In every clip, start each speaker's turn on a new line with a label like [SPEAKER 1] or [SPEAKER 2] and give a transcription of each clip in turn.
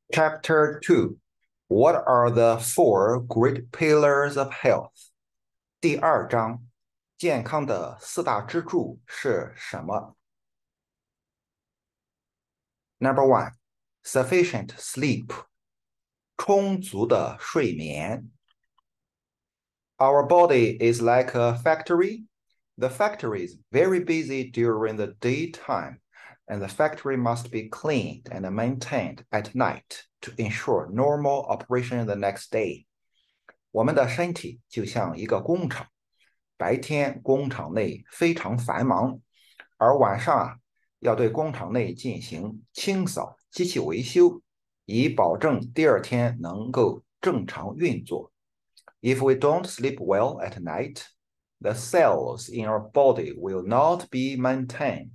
[SPEAKER 1] Chapter 2. What are the four great pillars of health? 第二章，健康的四大支柱是什么 ？Number one, sufficient sleep. 充足的睡眠。Our body is like a factory. The factory is very busy during the daytime, and the factory must be cleaned and maintained at night to ensure normal operation the next day. 我们的身体就像一个工厂，白天工厂内非常繁忙，而晚上要对工厂内进行清扫、机器维修，以保证第二天能够正常运作。If we don't sleep well at night, the cells in our body will not be maintained.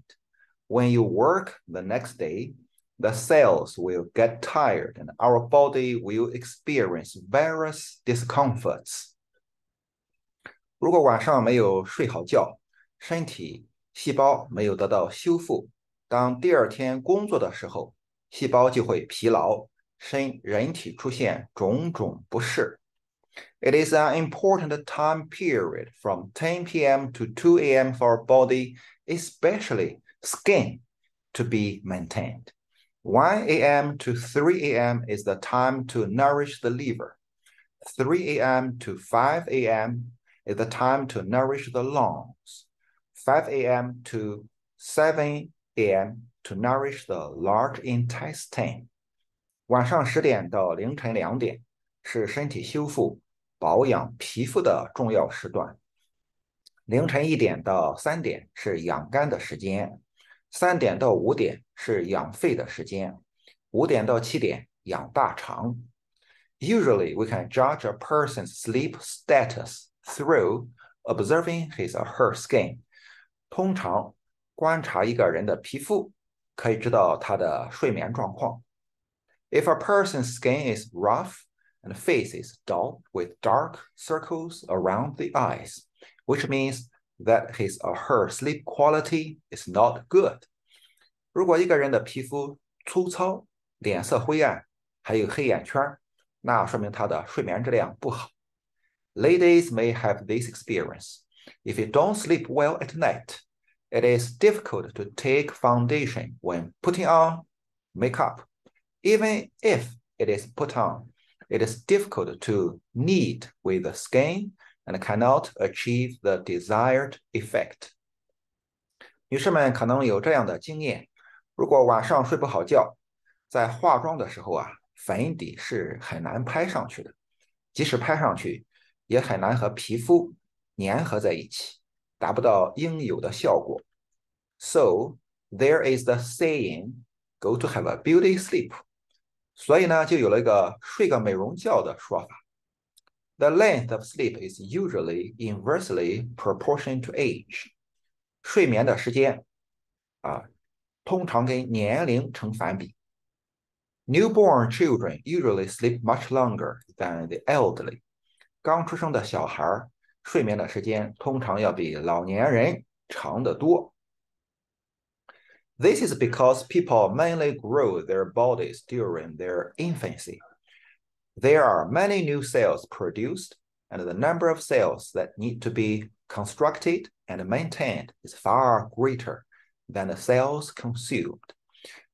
[SPEAKER 1] When you work the next day, the cells will get tired and our body will experience various discomforts. 如果晚上没有睡好觉，身体细胞没有得到修复，当第二天工作的时候，细胞就会疲劳，人体出现种种不适。It is an important time period from 10 p.m. to 2 a.m. for our body, especially skin, to be maintained. 1 a.m. to 3 a.m. is the time to nourish the liver. 3 a.m. to 5 a.m. is the time to nourish the lungs. 5 a.m. to 7 a.m. to nourish the large intestine. 晚上10点到凌晨2点是身体修复、保养皮肤的重要时段。凌晨1点到3点是养肝的时间，3点到5点是养肺的时间，5点到7点养大肠。Usually, we can judge a person's sleep status through observing his or her skin. 通常，观察一个人的皮肤，可以知道他的睡眠状况。If a person's skin is rough and face is dull with dark circles around the eyes, which means that his or her sleep quality is not good. 如果一个人的皮肤粗糙、脸色灰暗，还有黑眼圈，那说明他的睡眠质量不好。Ladies may have this experience. If you don't sleep well at night, it is difficult to take foundation when putting on makeup. Even if it is put on, it is difficult to knead with the skin and cannot achieve the desired effect. 女士们可能有这样的经验，如果晚上睡不好觉，在化妆的时候粉底是很难拍上去的，即使拍上去，也很难和皮肤粘合在一起，达不到应有的效果。So, there is the saying, go to have a beauty sleep. 所以呢，就有了一个睡个美容觉的说法。The length of sleep is usually inversely proportional to age. 睡眠的时间通常跟年龄成反比。Newborn children usually sleep much longer than the elderly. 刚出生的小孩睡眠的时间通常要比老年人长得多。This is because people mainly grow their bodies during their infancy. There are many new cells produced, and the number of cells that need to be constructed and maintained is far greater than the cells consumed.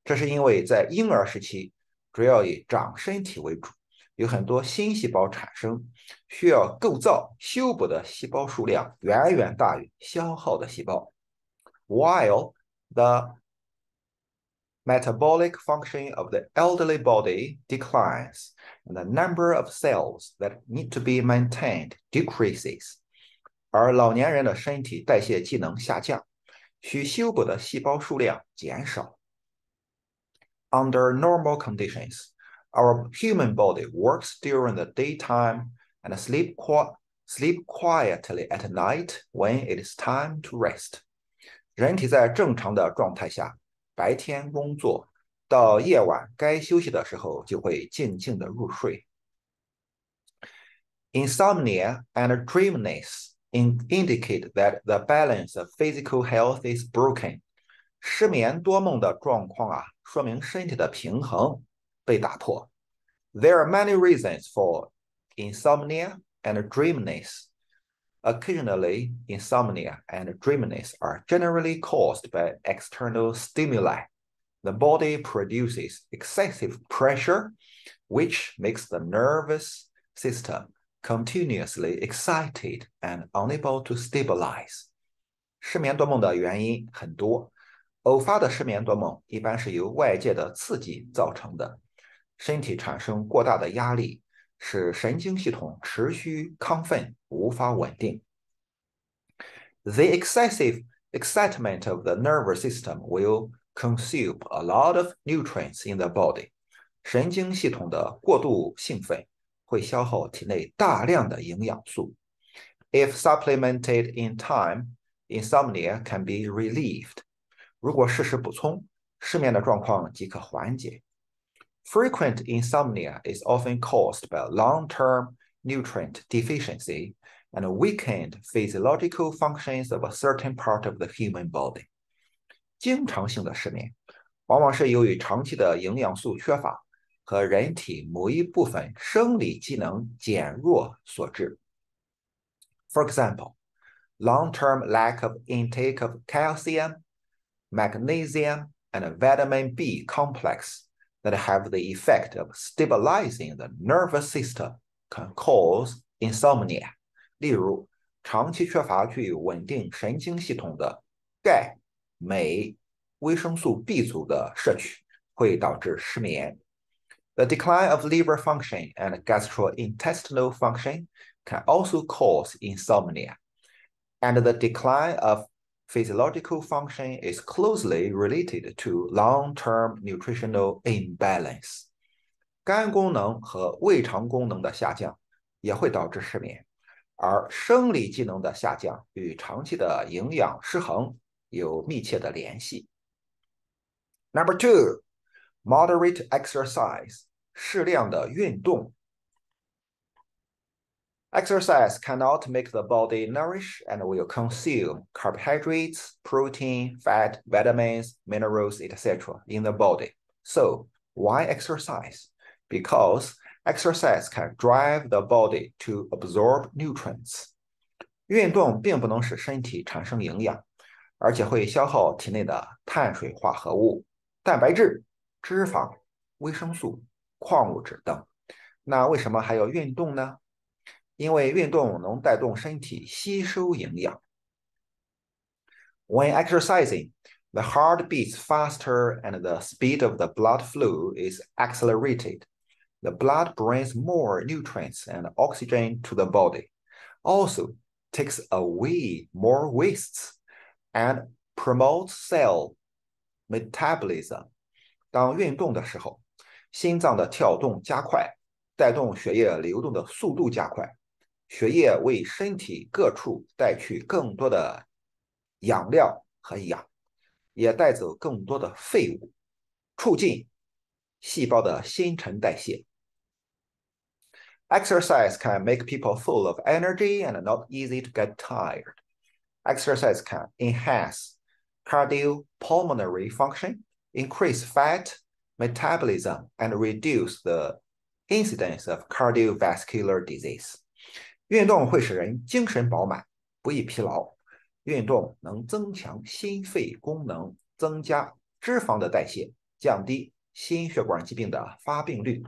[SPEAKER 1] 这是因为在婴儿时期，主要以长身体为主，有很多新细胞产生，需要构造、修补的细胞数量远远大于消耗的细胞。While the metabolic function of the elderly body declines, and the number of cells that need to be maintained decreases. 而老年人的身体代谢机能下降，需修补的细胞数量减少。Under normal conditions, our human body works during the daytime and sleep quietly at night when it is time to rest. 人体在正常的状态下，白天工作，到夜晚该休息的时候就会静静的入睡。Insomnia and dreaminess indicate that the balance of physical health is broken. 失眠多梦的状况说明身体的平衡被打破。There are many reasons for insomnia and dreaminess. Occasionally, insomnia and dreaminess are generally caused by external stimuli. The body produces excessive pressure, which makes the nervous system continuously excited and unable to stabilize. 失眠多梦的原因很多，偶发的失眠多梦一般是由外界的刺激造成的，身体产生过大的压力，使神经系统持续亢奋，无法稳定。The excessive excitement of the nervous system will consume a lot of nutrients in the body. 神经系统的过度兴奋会消耗体内大量的营养素。If supplemented in time, insomnia can be relieved. 如果适时补充，失眠的状况即可缓解。Frequent insomnia is often caused by long-term nutrient deficiency and weakened physiological functions of a certain part of the human body. 经常性的失眠往往是由于长期的营养素缺乏和人体某一部分生理机能减弱所致。For example, long-term lack of intake of calcium, magnesium, and vitamin B complex that have the effect of stabilizing the nervous system can cause insomnia. 例如，长期缺乏具有稳定神经系统的钙、镁、维生素 B 族的摄取，会导致失眠。The decline of liver function and gastrointestinal function can also cause insomnia, and the decline of physiological function is closely related to long-term nutritional imbalance. 肝功能和胃肠功能的下降也会导致失眠，而生理机能的下降与长期的营养失衡有密切的联系。Number 2, moderate exercise, 适量的运动。Exercise cannot make the body nourish and will consume carbohydrates, protein, fat, vitamins, minerals, etc. in the body. So, why exercise? Because exercise can drive the body to absorb nutrients. 运动并不能使身体产生营养，而且会消耗体内的碳水化合物、蛋白质、脂肪、维生素、矿物质等。那为什么还要运动呢？因为运动能带动身体吸收营养。When exercising, the heart beats faster and the speed of the blood flow is accelerated. The blood brings more nutrients and oxygen to the body, also takes away more wastes, and promotes cell metabolism. 当运动的时候，心脏的跳动加快，带动血液流动的速度加快。血液为身体各处带去更多的养料和氧，也带走更多的废物，促进细胞的新陈代谢。Exercise can make people full of energy and not easy to get tired. Exercise can enhance cardiopulmonary function, increase fat metabolism, and reduce the incidence of cardiovascular disease. 运动会使人精神饱满，不易疲劳。运动能增强心肺功能，增加脂肪的代谢，降低心血管疾病的发病率。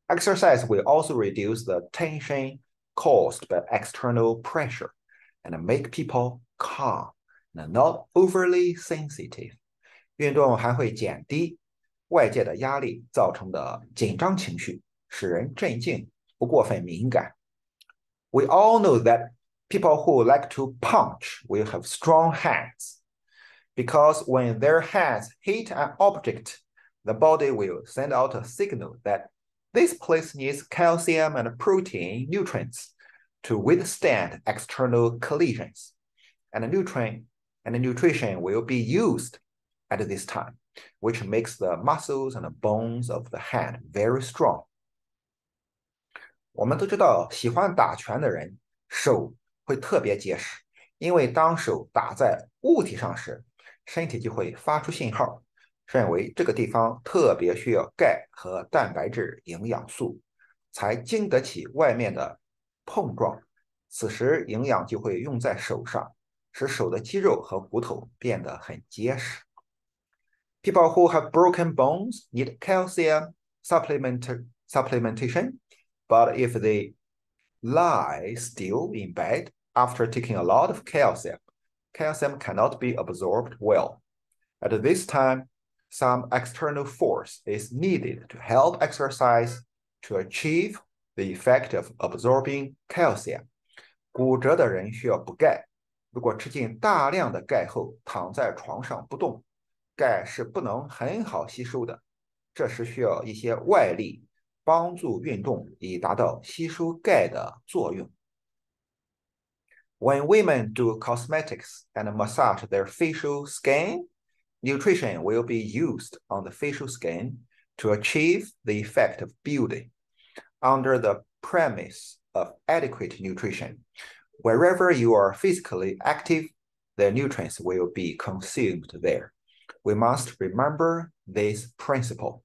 [SPEAKER 1] Exercise will also reduce the tension caused by external pressure and make people calm and not overly sensitive. 运动还会减低外界的压力造成的紧张情绪，使人镇静，不过分敏感。We all know that people who like to punch will have strong hands, because when their hands hit an object, the body will send out a signal that this place needs calcium and protein nutrients to withstand external collisions, and nutrition will be used at this time, which makes the muscles and the bones of the hand very strong. 我们都知道，喜欢打拳的人手会特别结实，因为当手打在物体上时，身体就会发出信号，认为这个地方特别需要钙和蛋白质营养素，才经得起外面的碰撞。此时营养就会用在手上，使手的肌肉和骨头变得很结实。People who have broken bones need calcium supplementation, but if they lie still in bed after taking a lot of calcium, calcium cannot be absorbed well. At this time, some external force is needed to help exercise to achieve the effect of absorbing calcium. 骨折的人需要补钙，如果吃进大量的钙后躺在床上不动，钙是不能很好吸收的，这时需要一些外力帮助运动，以达到吸收钙的作用。When women do cosmetics and massage their facial skin, nutrition will be used on the facial skin to achieve the effect of beauty. Under the premise of adequate nutrition, wherever you are physically active, the nutrients will be consumed there. We must remember this principle.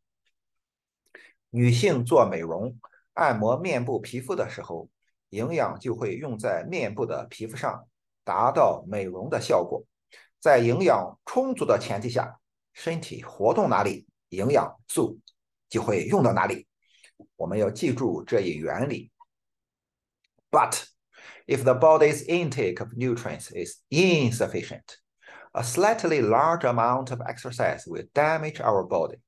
[SPEAKER 1] 女性做美容、按摩面部皮肤的时候，营养就会用在面部的皮肤上，达到美容的效果。在营养充足的前提下，身体活动哪里，营养素就会用到哪里。我们要记住这一原理。But if the body's intake of nutrients is insufficient, a slightly large amount of exercise will damage our body.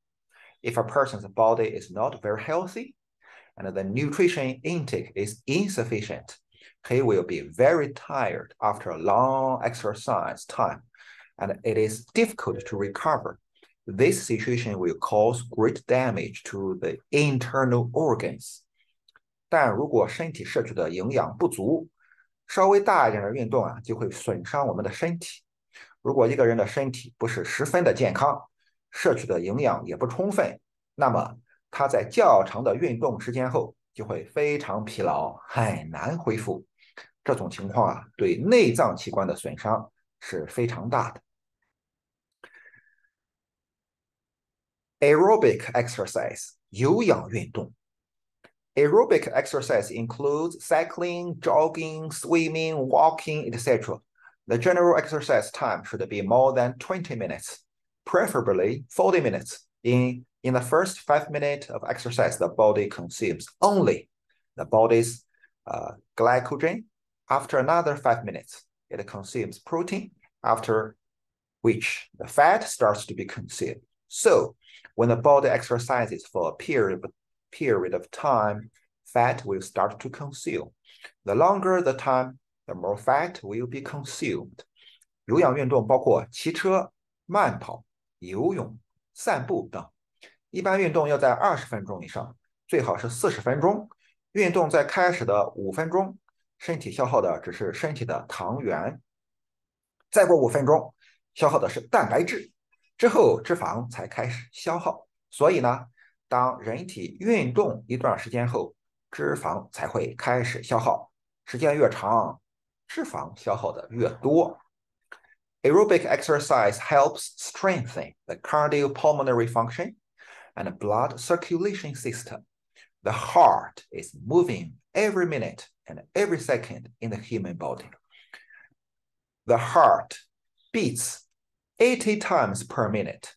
[SPEAKER 1] If a person's body is not very healthy and the nutrition intake is insufficient, he will be very tired after a long exercise time, and it is difficult to recover. This situation will cause great damage to the internal organs. 但如果身体摄取的营养不足，稍微大一点的运动就会损伤我们的身体。如果一个人的身体不是十分的健康，摄取的营养也不充分，那么他在较长的运动时间后就会非常疲劳，很难恢复。这种情况对内脏器官的损伤是非常大的。Aerobic exercise 有氧运动。Aerobic exercise includes cycling, jogging, swimming, walking, etc. The general exercise time should be more than 20 minutes, preferably 40 minutes. In the first 5 minutes of exercise, the body consumes only the body's glycogen. After another 5 minutes, it consumes protein, after which the fat starts to be consumed. So, when the body exercises for a period of time, fat will start to consume. The longer the time, the more fat will be consumed. 有氧运动包括骑车、慢跑、游泳、散步等。一般运动要在20分钟以上，最好是40分钟。运动在开始的5分钟，身体消耗的只是身体的糖原。再过5分钟，消耗的是蛋白质，之后脂肪才开始消耗。所以呢，当人体运动一段时间后，脂肪才会开始消耗。时间越长，脂肪消耗的越多。Aerobic exercise helps strengthen the cardiopulmonary function and blood circulation system. The heart is moving every minute and every second in the human body. The heart beats 80 times per minute.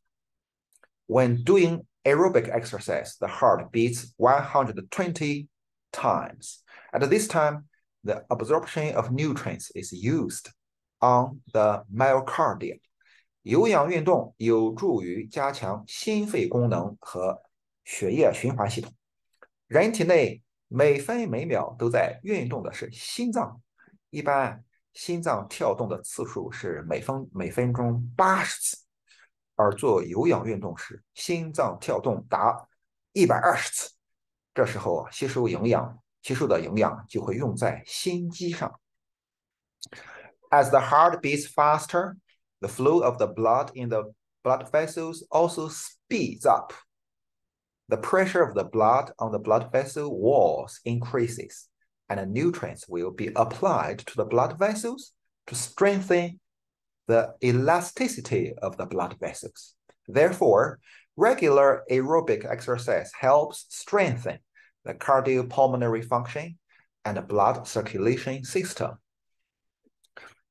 [SPEAKER 1] When doing aerobic exercise, the heart beats 120 times. At this time, the absorption of nutrients is used on the myocardium. 有氧运动有助于加强心肺功能和血液循环系统。人体内每分每秒都在运动的是心脏，一般心脏跳动的次数是每分钟80次，而做有氧运动时，心脏跳动达120次。这时候吸收的营养就会用在心肌上。As the heart beats faster, the flow of the blood in the blood vessels also speeds up. The pressure of the blood on the blood vessel walls increases, and nutrients will be applied to the blood vessels to strengthen the elasticity of the blood vessels. Therefore, regular aerobic exercise helps strengthen the cardiopulmonary function and the blood circulation system.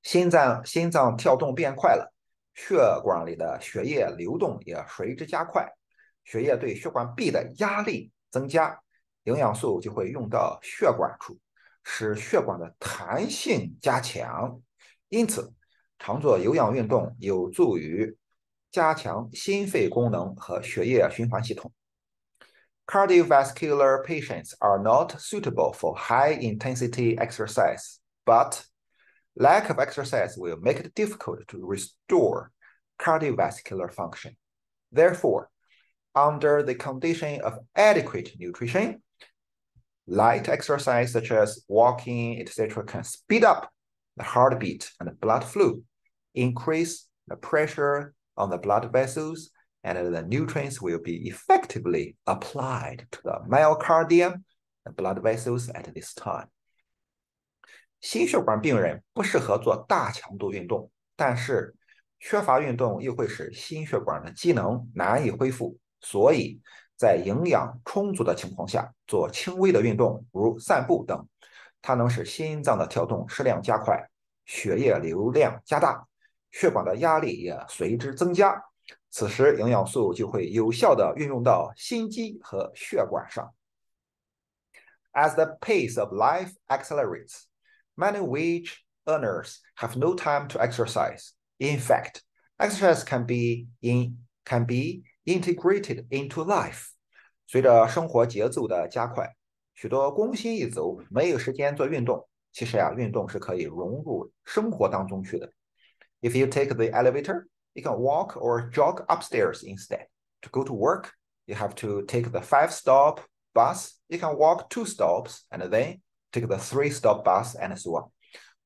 [SPEAKER 1] 心脏跳动变快了，血管里的血液流动也随之加快，血液对血管壁的压力增加，营养素就会用到血管处，使血管的弹性加强。因此，常做有氧运动有助于加强心肺功能和血液循环系统。Cardiovascular patients are not suitable for high-intensity exercise, but lack of exercise will make it difficult to restore cardiovascular function. Therefore, under the condition of adequate nutrition, light exercise such as walking, etc., can speed up the heartbeat and the blood flow, increase the pressure on the blood vessels, and the nutrients will be effectively applied to the myocardium and blood vessels at this time. 心血管病人不适合做大强度运动，但是缺乏运动又会使心血管的机能难以恢复，所以在营养充足的情况下，做轻微的运动，如散步等，它能使心脏的跳动适量加快，血液流量加大，血管的压力也随之增加。此时，营养素就会有效地运用到心肌和血管上。As the pace of life accelerates, many wage earners have no time to exercise. In fact, exercise can be integrated into life. 随着生活节奏的加快，许多工薪一族没有时间做运动。其实运动是可以融入生活当中去的。If you take the elevator, you can walk or jog upstairs instead. To go to work, you have to take the 5-stop bus. You can walk 2 stops and then take the 3-stop bus and so on.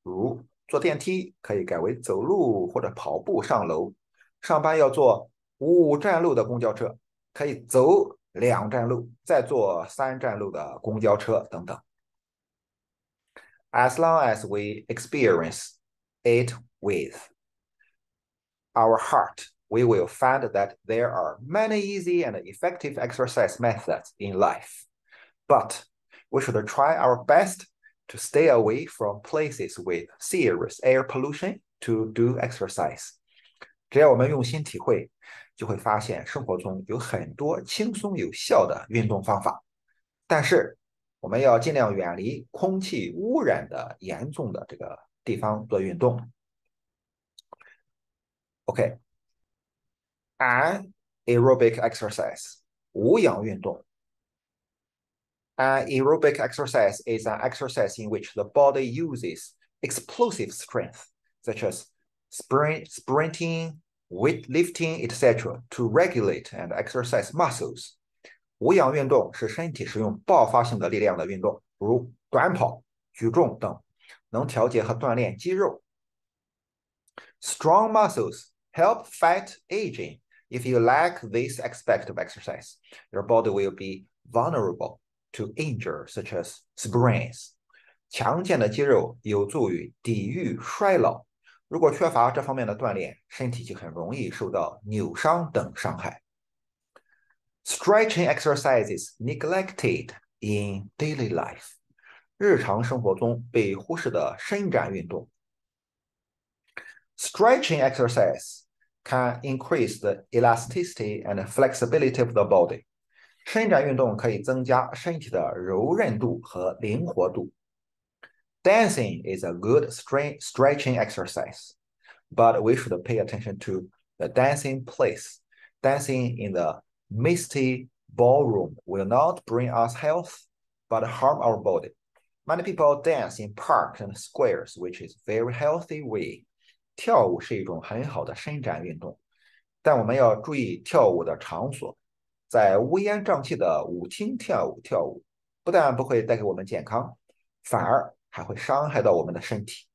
[SPEAKER 1] 如坐电梯可以改为走路或者跑步上楼，上班要坐5站路的公交车，可以走2站路，再坐3站路的公交车等等。As long as we experience it with our heart, we will find that there are many easy and effective exercise methods in life. But we should try our best to stay away from places with serious air pollution to do exercise. 只要我们用心体会，就会发现生活中有很多轻松有效的运动方法。但是我们要尽量远离空气污染的严重的这个地方做运动。OK， anaerobic exercise 无氧运动。Aerobic exercise is an exercise in which the body uses explosive strength, such as sprinting, weightlifting, etc., to regulate and exercise muscles. 无氧运动是身体使用爆发性的力量的运动，如短跑、举重等，能调节和锻炼肌肉。Strong muscles help fight aging. If you lack this aspect of exercise, your body will be vulnerable to injury, such as sprains. 强健的肌肉有助于抵御衰老。如果缺乏这方面的锻炼，身体就很容易受到扭伤等伤害。Stretching exercises neglected in daily life. 日常生活中被忽视的伸展运动。Stretching exercise can increase the elasticity and flexibility of the body. 伸展运动可以增加身体的柔韧度和灵活度。Dancing is a good stretching exercise, but we should pay attention to the dancing place. Dancing in the misty ballroom will not bring us health, but harm our body. Many people dance in parks and squares, which is very healthy way. 跳舞是一种很好的伸展运动，但我们要注意跳舞的场所。在乌烟瘴气的舞厅跳舞，不但不会带给我们健康，反而还会伤害到我们的身体。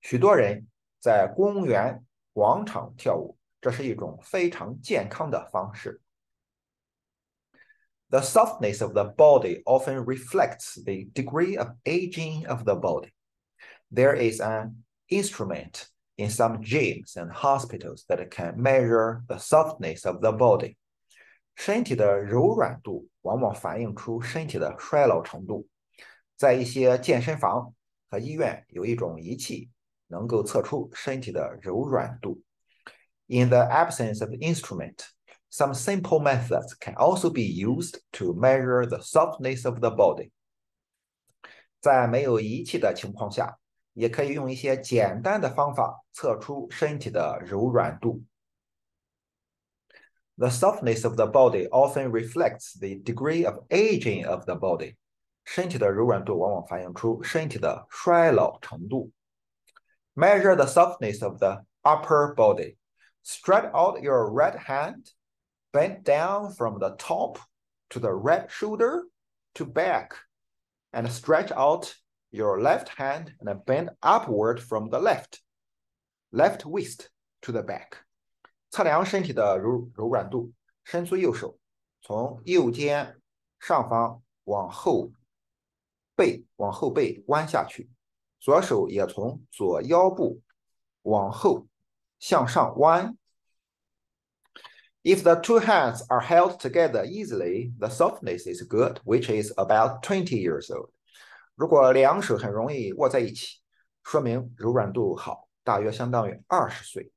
[SPEAKER 1] 许多人在公园、广场跳舞，这是一种非常健康的方式。The softness of the body often reflects the degree of aging of the body. There is an instrument in some gyms and hospitals that can measure the softness of the body. 身体的柔软度往往反映出身体的衰老程度。在一些健身房和医院有一种仪器能够测出身体的柔软度。In the absence of instrument, some simple methods can also be used to measure the softness of the body. 在没有仪器的情况下，也可以用一些简单的方法测出身体的柔软度。The softness of the body often reflects the degree of aging of the body. 身体的柔软度往往反映出身体的衰老程度。Measure the softness of the upper body. Stretch out your right hand, bend down from the top to the right shoulder to back, and stretch out your left hand and bend upward from the left waist to the back. 测量身体的柔软度，伸出右手，从右肩上方往后背弯下去，左手也从左腰部往后向上弯。If the two hands are held together easily, the softness is good, which is about 20 years old. 如果两手很容易握在一起，说明柔软度好，大约相当于20岁。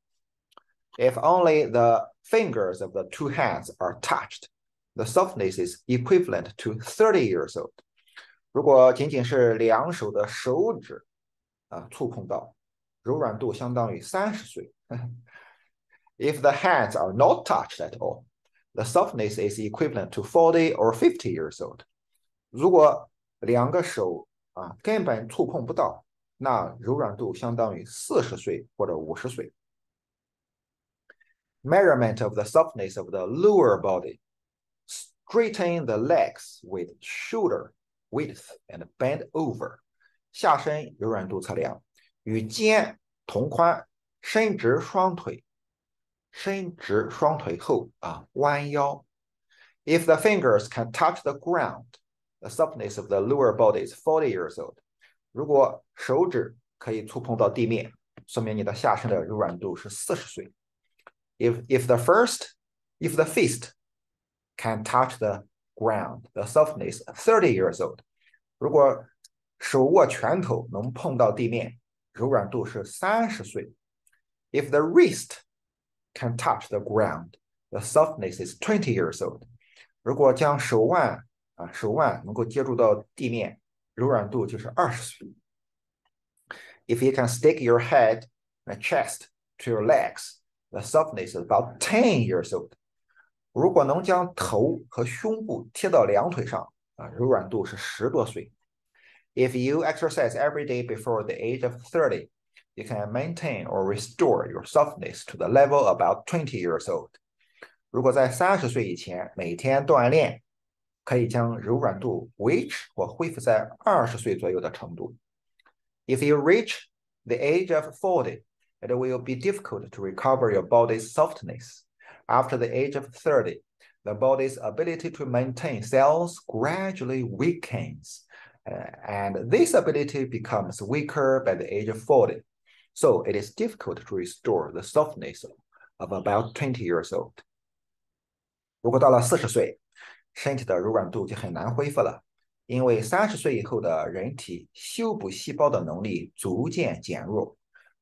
[SPEAKER 1] If only the fingers of the two hands are touched, the softness is equivalent to 30 years old. 如果仅仅是两手的手指触碰到，柔软度相当于30岁。If the hands are not touched at all, the softness is equivalent to 40 or 50 years old. 如果两个手根本触碰不到，那柔软度相当于40岁或者50岁。Measurement of the softness of the lower body. Straighten the legs with shoulder width and bend over. 下身柔软度测量，与肩同宽，伸直双腿后弯腰。If the fingers can touch the ground, the softness of the lower body is 40 years old. 如果手指可以触碰到地面，说明你的下身的柔软度是40岁。If the fist can touch the ground, the softness 30 years old. 如果手握拳头能碰到地面，柔软度是30岁。If the wrist can touch the ground, the softness is 20 years old. 如果将手腕能够接触到地面，柔软度就是20岁。If you can stick your head and chest to your legs, the softness is about 10 years old. 如果能将头和胸部贴到两腿上，柔软度是10多岁。If you exercise every day before the age of 30, you can maintain or restore your softness to the level about 20 years old. 如果在30岁以前每天锻炼，可以将柔软度维持或恢复在20岁左右的程度。If you reach the age of 40, it will be difficult to recover your body's softness. After the age of 30, the body's ability to maintain cells gradually weakens, and this ability becomes weaker by the age of 40. So it is difficult to restore the softness of about 20 years old. 如果到了40岁，身体的柔软度就很难恢复了，因为30岁以后的人体修补细胞的能力逐渐减弱，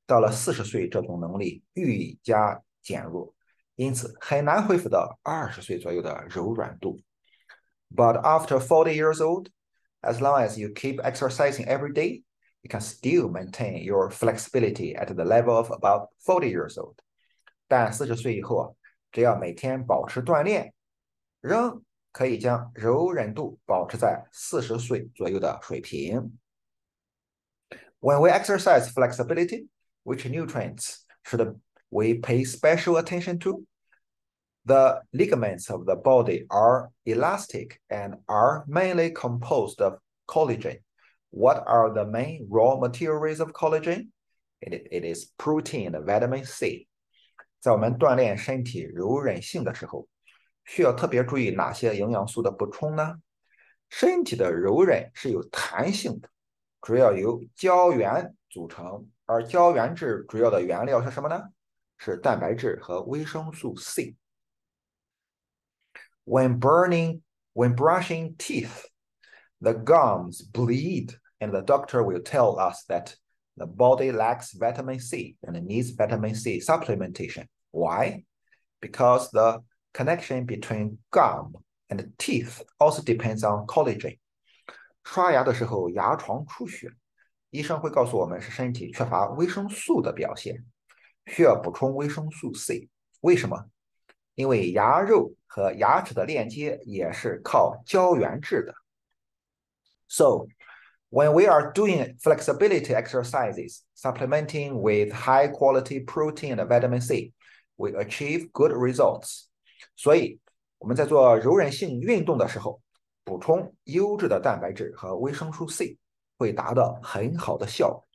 [SPEAKER 1] 到了40岁，这种能力愈加减弱，因此很难恢复到20岁左右的柔软度。But after 40 years old, as long as you keep exercising every day, you can still maintain your flexibility at the level of about 40 years old. 但40岁以后只要每天保持锻炼，仍可以将柔韧度保持在40岁左右的水平。When we exercise flexibility, which nutrients should we pay special attention to? The ligaments of the body are elastic and are mainly composed of collagen. What are the main raw materials of collagen? It is protein and vitamin C. 在我们锻炼身体柔韧性的时候，需要特别注意哪些营养素的补充呢？身体的柔韧是有弹性的，主要由胶原组成，而胶原质主要的原料是什么呢？是蛋白质和维生素 C。When brushing teeth, the gums bleed, and the doctor will tell us that the body lacks vitamin C and needs vitamin C supplementation. Why? Because the connection between gum and teeth also depends on collagen. 刷牙的时候牙床出血，医生会告诉我们是身体缺乏维生素的表现，需要补充维生素 C。为什么？因为牙肉和牙齿的链接也是靠胶原质的。So, when we are doing flexibility exercises, supplementing with high quality protein and vitamin C, we achieve good results. 所以我们在做柔韧性运动的时候，补充优质的蛋白质和维生素 C 会达到很好的效果。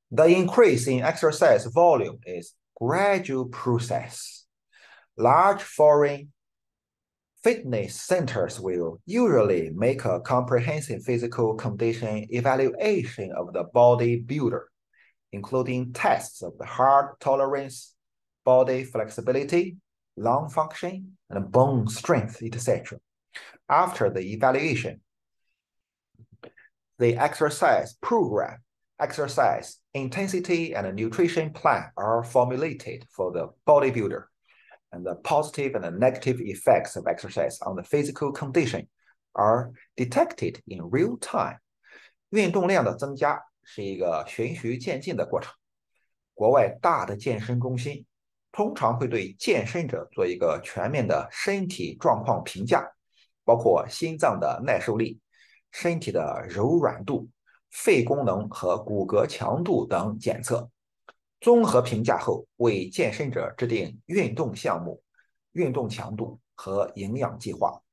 [SPEAKER 1] The increase in exercise volume is gradual process. Large foreign fitness centers will usually make a comprehensive physical condition evaluation of the bodybuilder, including tests of the heart tolerance, body flexibility, lung function, and bone strength, etc. After the evaluation, the exercise program, exercise intensity, and a nutrition plan are formulated for the bodybuilder. And the positive and the negative effects of exercise on the physical condition are detected in real time. 运动量的增加是一个循序渐进的过程。国外大的健身中心通常会对健身者做一个全面的身体状况评价，包括心脏的耐受力、身体的柔软度、肺功能和骨骼强度等检测。综合评价后，为健身者制定运动项目、运动强度和营养计划，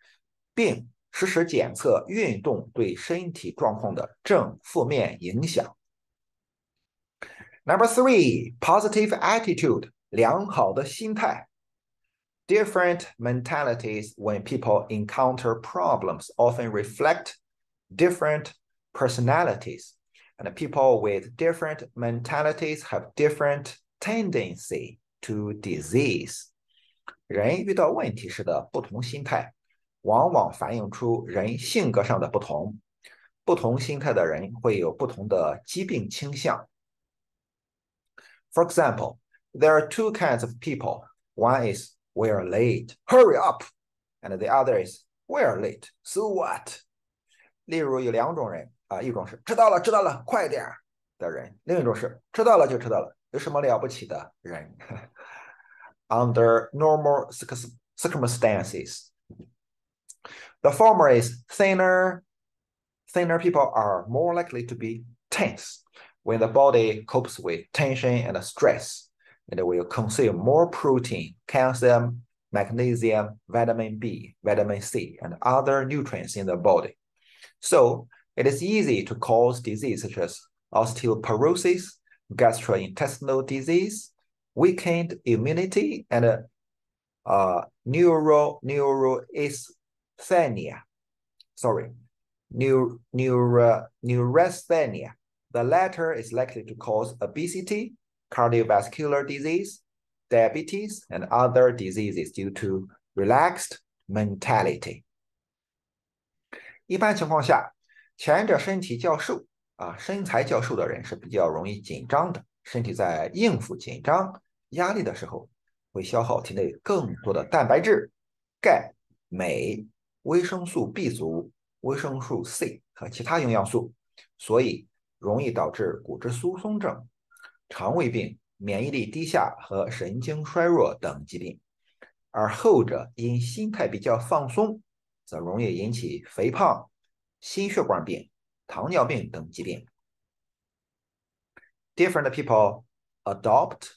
[SPEAKER 1] 并实时检测运动对身体状况的正负面影响。Number 3, positive attitude, 良好的心态。Different mentalities when people encounter problems often reflect different personalities. And people with different mentalities have different tendency to disease. 人遇到问题时的不同心态，往往反映出人性格上的不同。不同心态的人会有不同的疾病倾向。For example, there are two kinds of people. One is we're late, hurry up, and the other is we're late, so what? 例如有两种人一种是知道了知道了快点的人，另一种是知道了就知道了，有什么了不起的人。Under normal circumstances, the former is thinner people are more likely to be tense when the body copes with tension and stress. It will consume more protein, calcium, magnesium, vitamin B, vitamin C, and other nutrients in the body. So it is easy to cause disease such as osteoporosis, gastrointestinal disease, weakened immunity, and neurasthenia. Neurasthenia. The latter is likely to cause obesity, cardiovascular disease, diabetes, and other diseases due to relaxed mentality. 一般情况下，前者身体较瘦身材较瘦的人是比较容易紧张的，身体在应付紧张、压力的时候，会消耗体内更多的蛋白质、钙、镁、维生素 B 族、维生素 C 和其他营养素，所以容易导致骨质疏松症、肠胃病、免疫力低下和神经衰弱等疾病。而后者因心态比较放松，则容易引起肥胖、心血管病、糖尿病等疾病。Different people adopt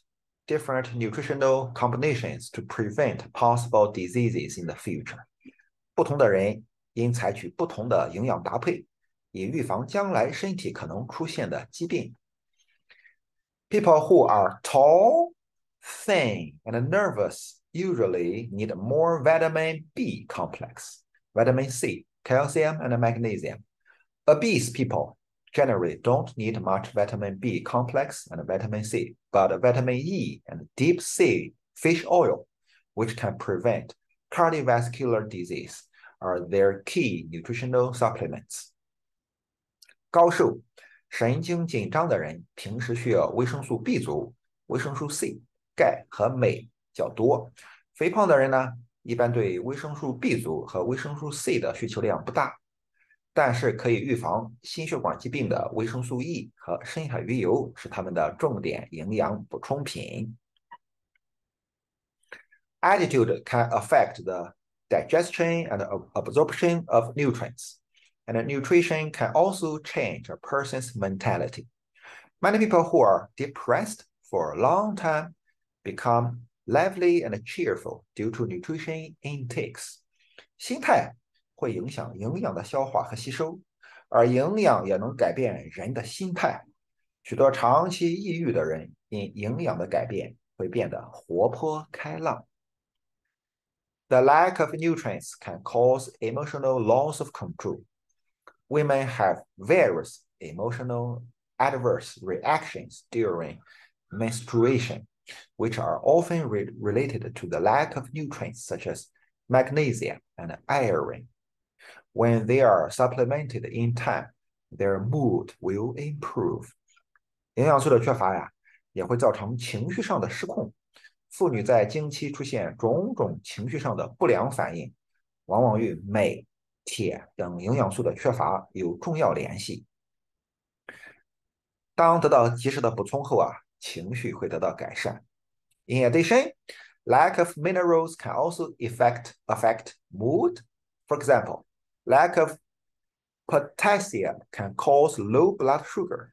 [SPEAKER 1] different nutritional combinations to prevent possible diseases in the future. 不同的人应采取不同的营养搭配，以预防将来身体可能出现的疾病。People who are tall, thin, and nervous usually need more vitamin B complex, vitamin C, calcium, and magnesium. Obese people generally don't need much vitamin B complex and vitamin C, but vitamin E and deep sea fish oil, which can prevent cardiovascular disease, are their key nutritional supplements. 高瘦、神经紧张的人平时需要维生素 B 族、维生素 C、钙和镁较多。肥胖的人呢，一般对维生素 B 族和维生素 C 的需求量不大。但是可以预防心血管疾病的维生素 E 和深海鱼油是它们的重点营养补充品。Attitude can affect the digestion and absorption of nutrients, and nutrition can also change a person's mentality. Many people who are depressed for a long time become lively and cheerful due to nutrition intakes. 心态会影响营养的消化和吸收，而营养也能改变人的心态。许多长期抑郁的人因营养的改变会变得活泼开朗。The lack of nutrients can cause emotional loss of control. Women have various emotional adverse reactions during menstruation, which are often related to the lack of nutrients such as magnesium and iron. When they are supplemented in time, their mood will improve. 营养素的缺乏呀，也会造成情绪上的失控。妇女在经期出现种种情绪上的不良反应，往往与镁、铁等营养素的缺乏有重要联系。当得到及时的补充后啊，情绪会得到改善。In addition, lack of minerals can also affect mood. For example, lack of potassium can cause low blood sugar,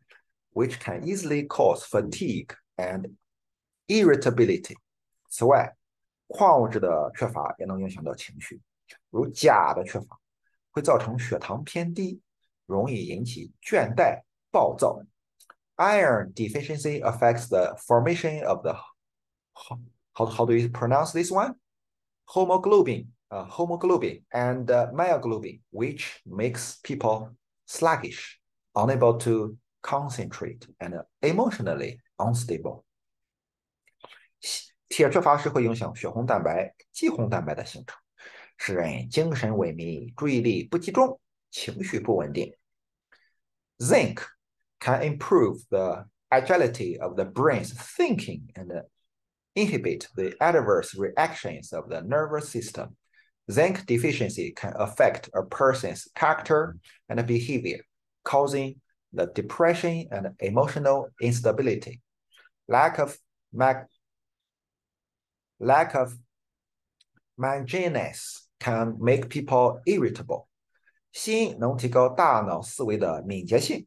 [SPEAKER 1] which can easily cause fatigue and irritability. 此外，矿物质的缺乏也能影响到情绪，如钾的缺乏会造成血糖偏低，容易引起倦怠、暴躁。Iron deficiency affects the formation of the how do you pronounce this one? Hemoglobin and myoglobin, which makes people sluggish, unable to concentrate, and emotionally unstable. 铁缺乏时会影响血红蛋白、肌红蛋白的形成，使人精神萎靡、注意力不集中、情绪不稳定。Zinc can improve the agility of the brain's thinking and inhibit the adverse reactions of the nervous system. Zinc deficiency can affect a person's character and behavior, causing the depression and emotional instability. Lack of manganese can make people irritable. 锌能提高大脑思维的敏捷性，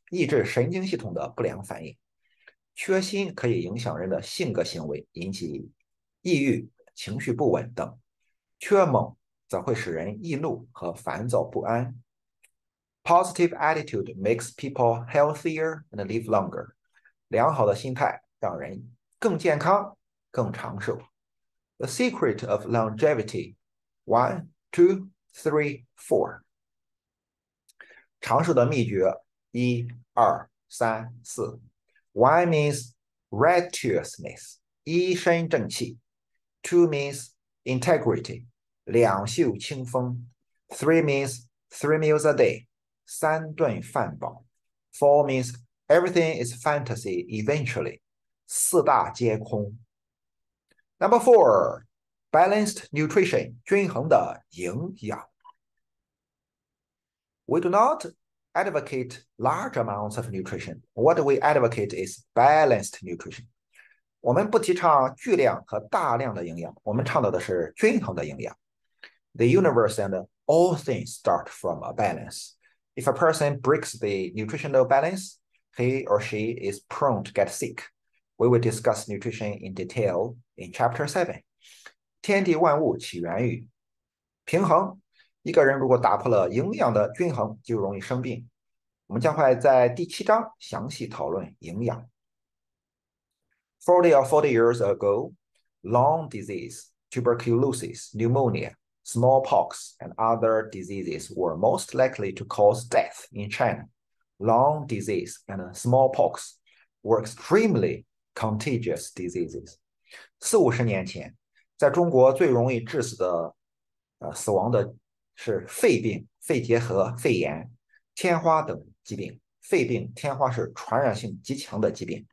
[SPEAKER 1] 抑制神经系统的不良反应。缺锌可以影响人的性格行为，引起抑郁、情绪不稳等。缺锰则会使人易怒和烦躁不安。Positive attitude makes people healthier and live longer. 良好的心态让人更健康、更长寿。The secret of longevity. 1, 2, 3, 4. 长寿的秘诀1、2、3、4。1 means righteousness, 一身正气。2 means integrity, 两袖清风。3 means 3 meals a day, 三顿饭饱。4 means everything is fantasy eventually, 四大皆空。Number 4, balanced nutrition, 均衡的营养。We do not advocate large amounts of nutrition. What we advocate is balanced nutrition. 我们不提倡巨量和大量的营养，我们倡导的是均衡的营养。The universe and all things start from a balance. If a person breaks the nutritional balance, he or she is prone to get sick. We will discuss nutrition in detail in Chapter 7. 天地万物起源于平衡。一个人如果打破了营养的均衡，就容易生病。我们将会在第7章详细讨论营养。40 or 40 years ago, lung disease, tuberculosis, pneumonia, smallpox, and other diseases were most likely to cause death in China. Lung disease and smallpox were extremely contagious diseases. 40-50年前，在中国最容易致死的死亡的是肺病、肺结核、肺炎、天花等疾病。肺病、天花是传染性极强的疾病。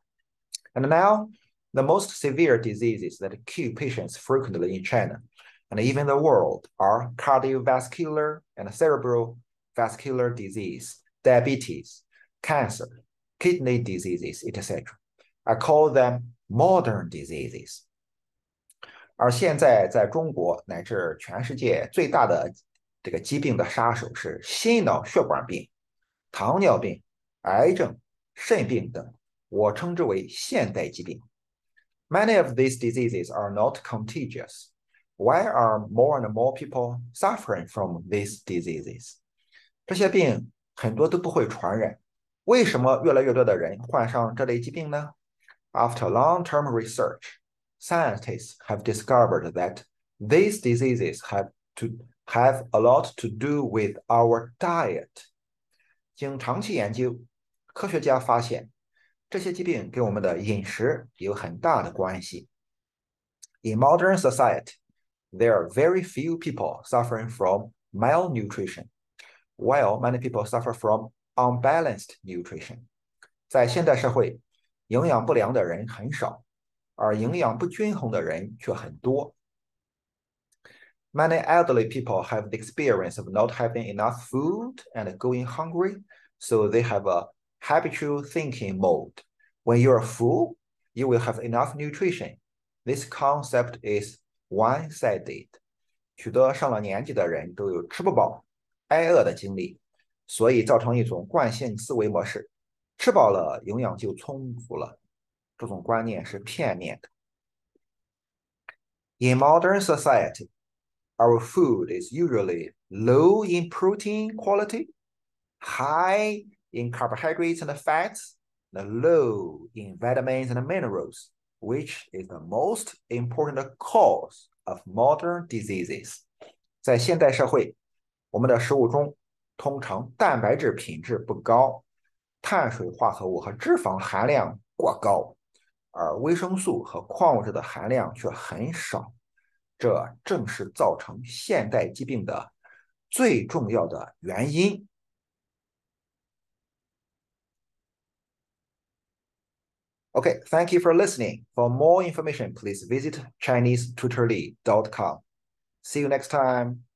[SPEAKER 1] And now, the most severe diseases that kill patients frequently in China and even the world are cardiovascular and cerebral vascular disease, diabetes, cancer, kidney diseases, etc. I call them modern diseases. 而现在在中国乃至全世界最大的这个疾病的杀手是心脑血管病、糖尿病、癌症、肾病等，我称之为现代疾病。Many of these diseases are not contagious. Why are more and more people suffering from these diseases? 这些病很多都不会传染，为什么越来越多的人患上这类疾病呢？ After long-term research, scientists have discovered that these diseases have a lot to do with our diet. 经长期研究，科学家发现这些疾病跟我们的饮食有很大的关系。In modern society, there are very few people suffering from malnutrition, while many people suffer from unbalanced nutrition. 在现代社会，营养不良的人很少，而营养不均衡的人却很多。Many elderly people have the experience of not having enough food and going hungry, so they have a habitual thinking mode. When you're full, you will have enough nutrition. This concept is one-sided. 许多上了年纪的人都有吃不饱、挨饿的经历，所以造成一种惯性思维模式：吃饱了，营养就充足了。这种观念是片面的。In modern society, our food is usually low in protein quality, high in carbohydrates and fats, and low in vitamins and minerals, which is the most important cause of modern diseases. 在现代社会，我们的食物中通常蛋白质品质不高，碳水化合物和脂肪含量过高，而维生素和矿物质的含量却很少。这正是造成现代疾病的最重要的原因。Okay, thank you for listening. For more information, please visit ChineseTutorly.com. See you next time.